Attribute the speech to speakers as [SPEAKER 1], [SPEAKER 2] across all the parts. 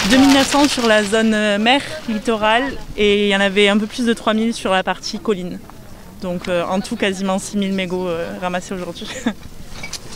[SPEAKER 1] 2900 sur la zone mer littorale et il y en avait un peu plus de 3000 sur la partie colline. Donc en tout quasiment 6000 mégots ramassés aujourd'hui.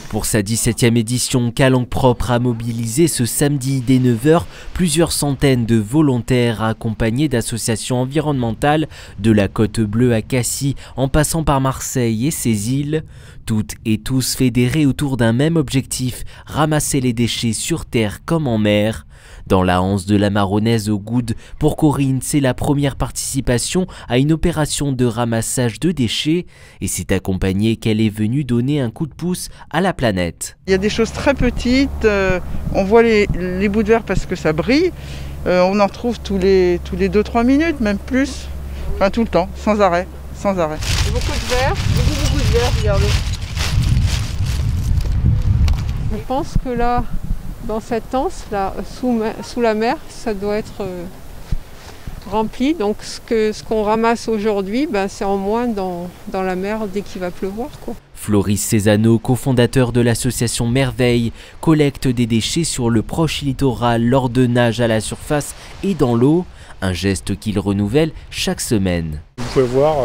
[SPEAKER 2] Pour sa 17e édition, Calanque Propre a mobilisé ce samedi dès 9 h plusieurs centaines de volontaires accompagnés d'associations environnementales de la Côte Bleue à Cassis en passant par Marseille et ses îles. Toutes et tous fédérés autour d'un même objectif, ramasser les déchets sur terre comme en mer. Dans la Hanse de la Marronnaise au Goude, pour Corinne, c'est la première participation à une opération de ramassage de déchets et c'est accompagné qu'elle est venue donner un coup de pouce à la planète.
[SPEAKER 3] Il y a des choses très petites, on voit les bouts de verre parce que ça brille, on en trouve tous les 2-3 minutes, même plus, enfin tout le temps, sans arrêt. Sans arrêt.
[SPEAKER 4] Beaucoup de verre, beaucoup de verre, regardez. Je pense que là, dans cette anse, là, sous la mer, ça doit être rempli. Donc ce qu'on ramasse aujourd'hui, c'est en moins dans la mer dès qu'il va pleuvoir, quoi.
[SPEAKER 2] Floris Cézanneau, cofondateur de l'association Merveille, collecte des déchets sur le proche littoral lors de nages à la surface et dans l'eau, un geste qu'il renouvelle chaque semaine.
[SPEAKER 5] Vous pouvez voir,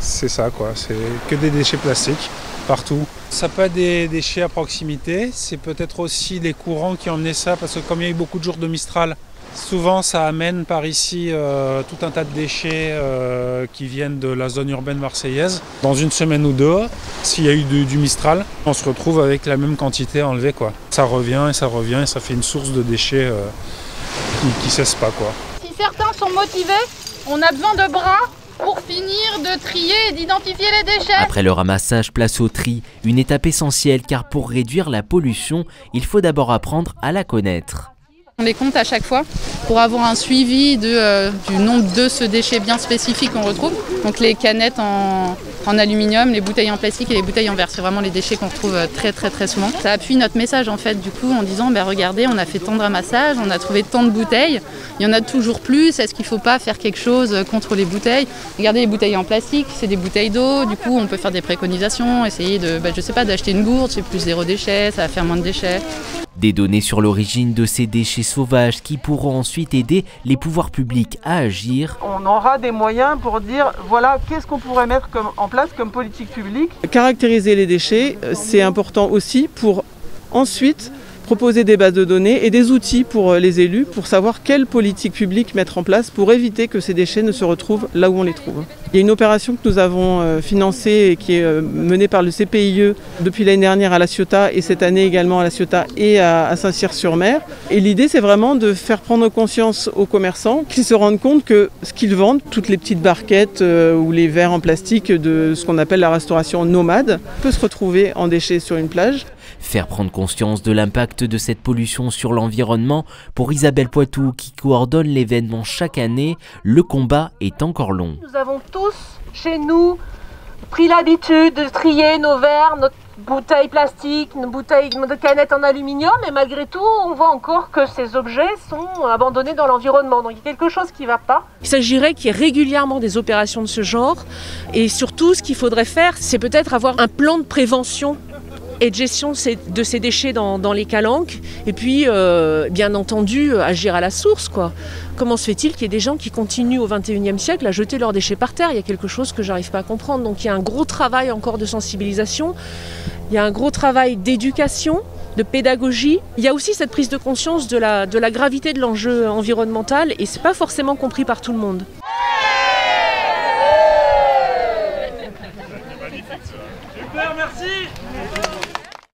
[SPEAKER 5] c'est ça quoi, c'est que des déchets plastiques partout. Ça peut être des déchets à proximité, c'est peut-être aussi les courants qui emmenaient ça, parce que comme il y a eu beaucoup de jours de Mistral, souvent ça amène par ici tout un tas de déchets qui viennent de la zone urbaine marseillaise. Dans une semaine ou deux, s'il y a eu du Mistral, on se retrouve avec la même quantité enlevée, quoi. Ça revient et ça fait une source de déchets qui ne cesse pas, quoi.
[SPEAKER 6] Si certains sont motivés, on a besoin de bras pour finir de trier et d'identifier les déchets.
[SPEAKER 2] Après le ramassage, place au tri, une étape essentielle car pour réduire la pollution, il faut d'abord apprendre à la connaître.
[SPEAKER 6] On les compte à chaque fois pour avoir un suivi du nombre de ce déchet bien spécifique qu'on retrouve. Donc les canettes en aluminium, les bouteilles en plastique et les bouteilles en verre. C'est vraiment les déchets qu'on retrouve très souvent. Ça appuie notre message en fait du coup en disant regardez, on a fait tant de ramassages, on a trouvé tant de bouteilles, il y en a toujours plus, est-ce qu'il ne faut pas faire quelque chose contre les bouteilles? Regardez les bouteilles en plastique, c'est des bouteilles d'eau, du coup on peut faire des préconisations, essayer d'acheter une gourde, c'est plus zéro déchet, ça va faire moins de déchets.
[SPEAKER 2] Des données sur l'origine de ces déchets sauvages qui pourront ensuite aider les pouvoirs publics à agir.
[SPEAKER 3] On aura des moyens pour dire voilà qu'est-ce qu'on pourrait mettre en place comme politique publique. Caractériser les déchets, c'est important aussi pour ensuite proposer des bases de données et des outils pour les élus pour savoir quelle politique publique mettre en place pour éviter que ces déchets ne se retrouvent là où on les trouve. Il y a une opération que nous avons financée et qui est menée par le CPIE depuis l'année dernière à La Ciotat et cette année également à La Ciotat et à Saint-Cyr-sur-Mer. Et l'idée c'est vraiment de faire prendre conscience aux commerçants qu'ils se rendent compte que ce qu'ils vendent, toutes les petites barquettes ou les verres en plastique de ce qu'on appelle la restauration nomade, peut se retrouver en déchets sur une plage.
[SPEAKER 2] Faire prendre conscience de l'impact de cette pollution sur l'environnement, pour Isabelle Poitou qui coordonne l'événement chaque année, le combat est encore long.
[SPEAKER 7] Nous avons tous chez nous pris l'habitude de trier nos verres, notre bouteilles plastiques, nos bouteilles de canettes en aluminium et malgré tout on voit encore que ces objets sont abandonnés dans l'environnement. Donc il y a quelque chose qui ne va pas.
[SPEAKER 8] Il s'agirait qu'il y ait régulièrement des opérations de ce genre et surtout ce qu'il faudrait faire c'est peut-être avoir un plan de prévention et de gestion de ces déchets dans les calanques et puis bien entendu agir à la source quoi. Comment se fait-il qu'il y ait des gens qui continuent au XXIe siècle à jeter leurs déchets par terre? Il y a quelque chose que j'arrive pas à comprendre. Donc il y a un gros travail encore de sensibilisation, il y a un gros travail d'éducation, de pédagogie. Il y a aussi cette prise de conscience de la gravité de l'enjeu environnemental et c'est pas forcément compris par tout le monde.